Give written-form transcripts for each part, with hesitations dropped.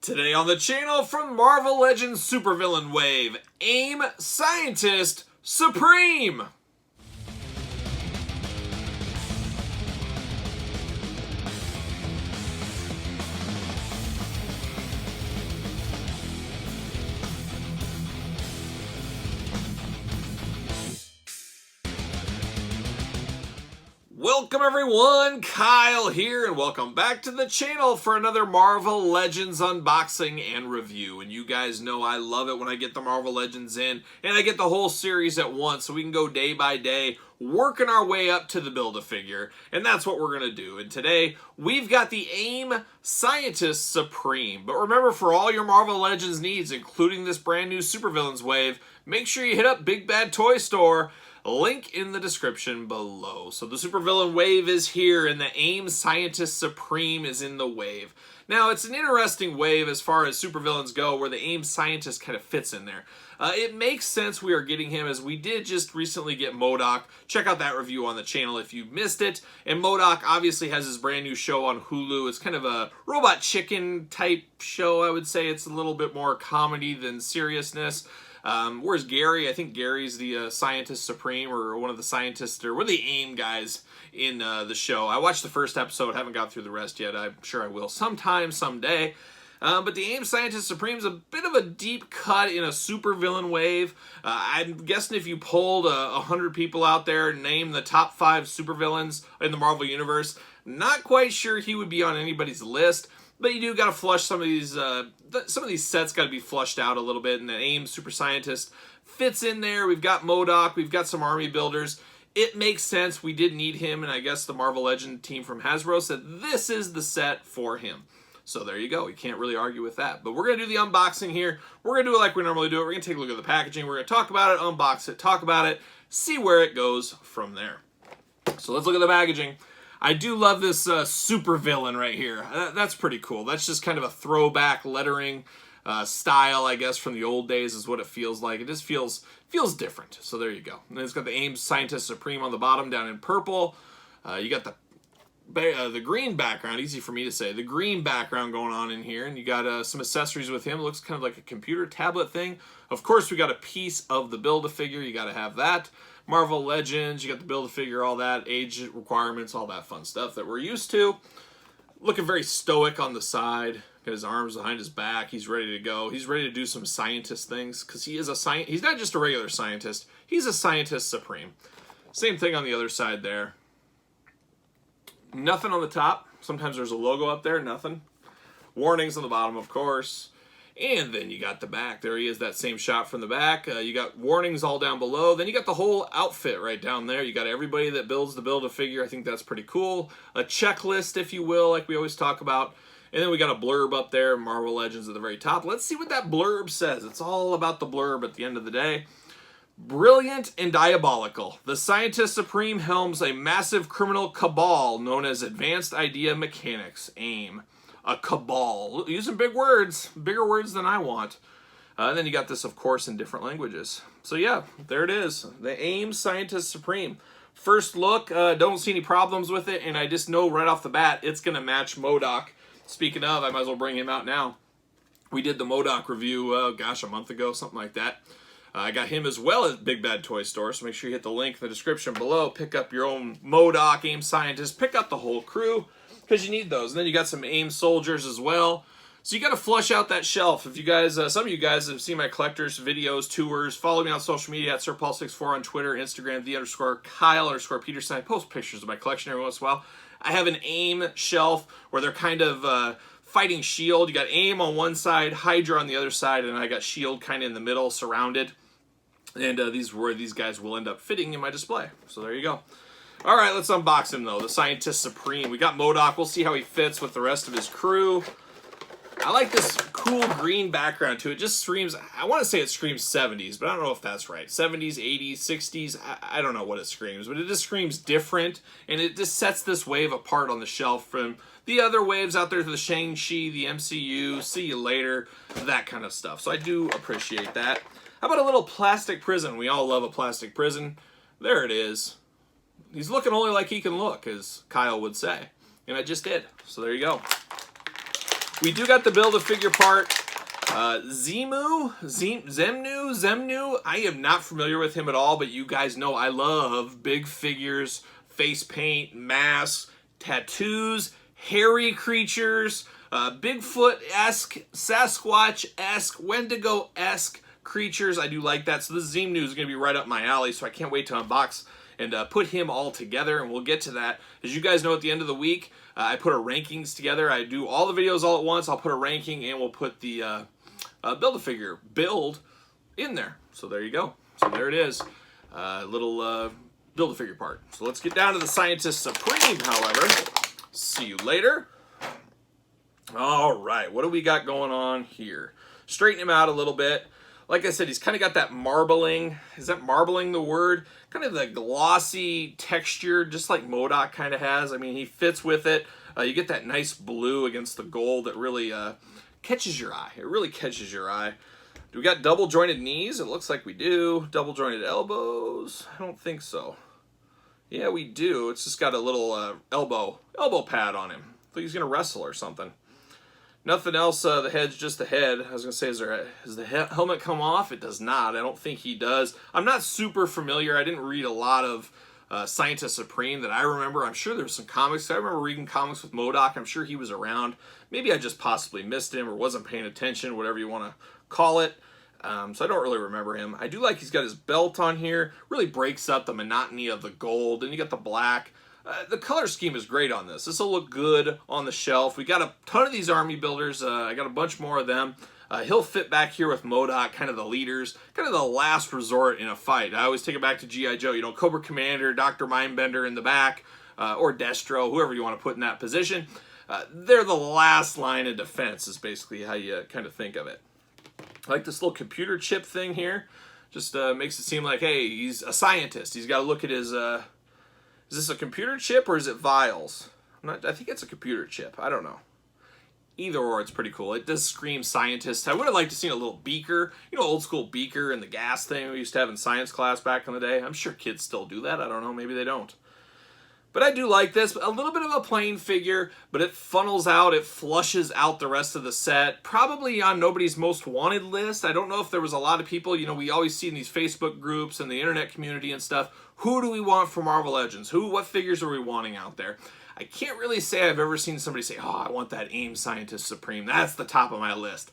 Today on the channel, from Marvel Legends Supervillain Wave, A.I.M Scientist Supreme! Welcome everyone, Kyle here, and welcome back to the channel for another Marvel Legends unboxing and review. And you guys know I love it when I get the Marvel Legends in, and I get the whole series at once, so we can go day by day, working our way up to the Build-A-Figure, and that's what we're going to do. And today, we've got the A.I.M Scientist Supreme. But remember, for all your Marvel Legends needs, including this brand new Supervillains wave, make sure you hit up Big Bad Toy Store. Link in the description below. So the Supervillain wave is here, and the A.I.M Scientist Supreme is in the wave. Now, it's an interesting wave as far as supervillains go, where the A.I.M Scientist kind of fits in there. It makes sense we are getting him, as we did just recently get MODOK. Check out that review on the channel if you missed it. And MODOK obviously has his brand new show on Hulu. It's kind of a robot chicken type show, I would say. It's a little bit more comedy than seriousness. Where's Gary? I think Gary's the Scientist Supreme, or one of the scientists, or one of the A.I.M guys in the show. I watched the first episode, haven't got through the rest yet. I'm sure I will sometime, someday. But the A.I.M Scientist Supreme is a bit of a deep cut in a supervillain wave. I'm guessing if you polled 100 people out there and named the top 5 supervillains in the Marvel Universe, not quite sure he would be on anybody's list. But you do got to flush some of these sets got to be flushed out a little bit, and the A.I.M Super Scientist fits in there. We've got MODOK, we've got some army builders. It makes sense. We did need him, and I guess the Marvel Legend team from Hasbro said this is the set for him. So there you go. You can't really argue with that. But we're going to do the unboxing here. We're going to do it like we normally do it. We're going to take a look at the packaging. We're going to talk about it, unbox it, talk about it, see where it goes from there. So let's look at the packaging. I do love this Supervillain right here. That's pretty cool. That's just kind of a throwback lettering style, I guess, from the old days is what it feels like. It just feels different. So there you go. And then it's got the A.I.M Scientist Supreme on the bottom down in purple. You got the green background, easy for me to say, the green background going on in here. And you got some accessories with him. It looks kind of like a computer tablet thing. Of course, we got a piece of the Build-A-Figure. You got to have that. Marvel Legends, you got the Build-A-Figure, all that, age requirements, all that fun stuff that we're used to. Looking very stoic on the side. Got his arms behind his back. He's ready to go. He's ready to do some scientist things, because he is a scientist. He's not just a regular scientist. He's a Scientist Supreme. Same thing on the other side there. Nothing on the top. Sometimes there's a logo up there. Nothing. Warnings on the bottom, of course. And then you got the back. There he is, that same shot from the back. You got warnings all down below. Then you got the whole outfit right down there. You got everybody that builds the Build-A-Figure. I think that's pretty cool. A checklist, if you will, like we always talk about. And then we got a blurb up there, Marvel Legends at the very top. Let's see what that blurb says. It's all about the blurb at the end of the day. Brilliant and diabolical. The Scientist Supreme helms a massive criminal cabal known as Advanced Idea Mechanics, A.I.M. A cabal. Using big words. Bigger words than I want. And then you got this, of course, in different languages. So yeah, there it is. The A.I.M Scientist Supreme. First look, don't see any problems with it, and I just know right off the bat it's going to match MODOK. Speaking of, I might as well bring him out now. We did the MODOK review, gosh, a month ago, something like that. I got him as well at Big Bad Toy Store, so make sure you hit the link in the description below. Pick up your own MODOK, A.I.M Scientist. Pick up the whole crew, because you need those. And then you got some A.I.M soldiers as well. So you got to flush out that shelf. If you guys, some of you guys have seen my collectors, videos, tours, follow me on social media at SirPaul64 on Twitter, Instagram, _Kyle_Peterson. I post pictures of my collection every once in a while. I have an A.I.M shelf where they're kind of fighting S.H.I.E.L.D. You got A.I.M on one side, Hydra on the other side, and I got S.H.I.E.L.D. kind of in the middle, surrounded. And these were where these guys will end up fitting in my display. So there you go. All right, let's unbox him, though. The Scientist Supreme. We got MODOK. We'll see how he fits with the rest of his crew. I like this cool green background to it. It just screams, I want to say it screams 70s, but I don't know if that's right. 70s, 80s, 60s, I don't know what it screams, but it just screams different, and it just sets this wave apart on the shelf from the other waves out there, the Shang-Chi, the MCU, see you later, that kind of stuff. So I do appreciate that. How about a little plastic prison? We all love a plastic prison. There it is. He's looking only like he can look, as Kyle would say. And I just did. So there you go. We do got the Build-A-Figure part. Zemnu? I am not familiar with him at all, but you guys know I love big figures, face paint, masks, tattoos, hairy creatures, Bigfoot-esque, Sasquatch-esque, Wendigo-esque creatures. I do like that. So this Zemnu is going to be right up my alley, so I can't wait to unbox and put him all together, and we'll get to that. As you guys know, at the end of the week, I put our rankings together. I do all the videos all at once. I'll put a ranking, and we'll put the Build-A-Figure build in there. So there you go. So there it is. Little Build-A-Figure part. So let's get down to the Scientist Supreme, however. See you later. All right, what do we got going on here? Straighten him out a little bit. Like I said, he's kind of got that marbling. Is that marbling the word? Kind of the glossy texture, just like MODOK kind of has. I mean, he fits with it. You get that nice blue against the gold that really catches your eye. It really catches your eye. Do we got double jointed knees? It looks like we do. Double jointed elbows? I don't think so. Yeah, we do. It's just got a little elbow pad on him. I think he's going to wrestle or something. Nothing else. The head's just the head. I was going to say, does the helmet come off? It does not. I don't think he does. I'm not super familiar. I didn't read a lot of Scientist Supreme that I remember. I'm sure there's some comics. I remember reading comics with MODOK. I'm sure he was around. Maybe I just possibly missed him or wasn't paying attention, whatever you want to call it. So I don't really remember him. I do like he's got his belt on here. Really breaks up the monotony of the gold. And you got the black. The color scheme is great on this. This will look good on the shelf. We got a ton of these army builders. I got a bunch more of them. He'll fit back here with MODOK, kind of the leaders, kind of the last resort in a fight. I always take it back to G.I. Joe. You know, Cobra Commander, Dr. Mindbender in the back, or Destro, whoever you want to put in that position. They're the last line of defense is basically how you kind of think of it. I like this little computer chip thing here. Just makes it seem like, hey, he's a scientist. He's got to look at his... Is this a computer chip or is it vials? I think it's a computer chip. I don't know. Either or, it's pretty cool. It does scream scientist. I would have liked to see a little beaker. You know, old school beaker and the gas thing we used to have in science class back in the day. I'm sure kids still do that. I don't know. Maybe they don't. But I do like this. A little bit of a plain figure, but it funnels out. It flushes out the rest of the set. Probably on nobody's most wanted list. I don't know if there was a lot of people. You know, we always see in these Facebook groups and the internet community and stuff. Who do we want for Marvel Legends? What figures are we wanting out there? I can't really say I've ever seen somebody say, oh, I want that A.I.M Scientist Supreme. That's the top of my list.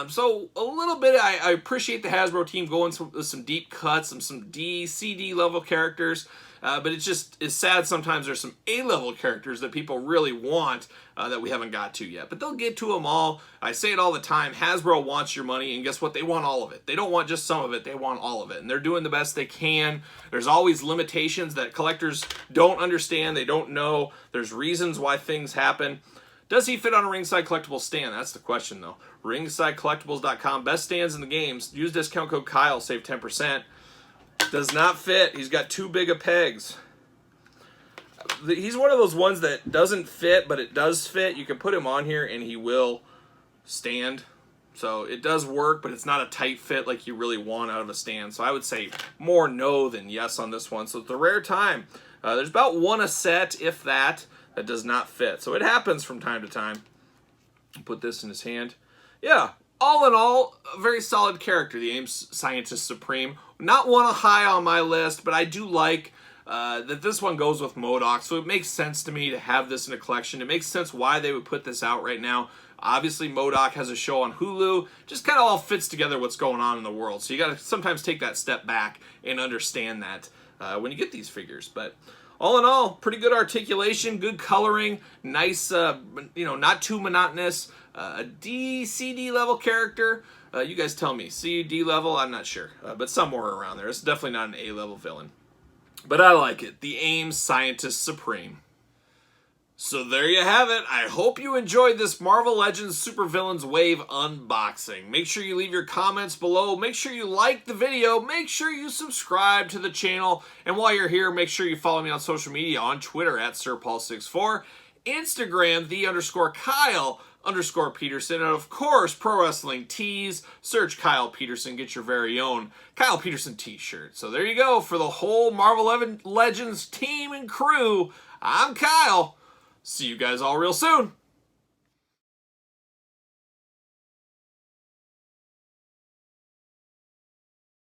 So a little bit, I appreciate the Hasbro team going with some deep cuts and some D, CD level characters. But it's sad sometimes there's some A-level characters that people really want that we haven't got to yet. But they'll get to them all. I say it all the time. Hasbro wants your money, and guess what? They want all of it. They don't want just some of it. They want all of it. And they're doing the best they can. There's always limitations that collectors don't understand. They don't know. There's reasons why things happen. Does he fit on a Ringside Collectibles stand? That's the question, though. RingsideCollectibles.com. Best stands in the games. Use discount code Kyle. Save 10%. Does not fit. He's got too big of pegs. He's one of those ones that doesn't fit, but it does fit. You can put him on here and he will stand. So it does work, but it's not a tight fit like you really want out of a stand. So I would say more no than yes on this one. So it's a rare time. There's about one a set, if that does not fit. So it happens from time to time. Put this in his hand. Yeah. All in all, a very solid character, the A.I.M Scientist Supreme. Not one high on my list, but I do like that this one goes with MODOK, so it makes sense to me to have this in a collection. It makes sense why they would put this out right now. Obviously, MODOK has a show on Hulu. Just kind of all fits together what's going on in the world. So you got to sometimes take that step back and understand that when you get these figures. But all in all, pretty good articulation, good coloring, nice, not too monotonous. A D, CD level character. You guys tell me. C, D level, I'm not sure. But somewhere around there. It's definitely not an A level villain. But I like it. The A.I.M Scientist Supreme. So there you have it. I hope you enjoyed this Marvel Legends Supervillains Wave unboxing. Make sure you leave your comments below. Make sure you like the video. Make sure you subscribe to the channel. And while you're here, make sure you follow me on social media on Twitter at SirPaul64, Instagram, _Kyle_Peterson, and of course, Pro Wrestling Tees. Search Kyle Peterson, get your very own Kyle Peterson t-shirt. So there you go. For the whole Marvel Legends team and crew, I'm Kyle. See you guys all real soon.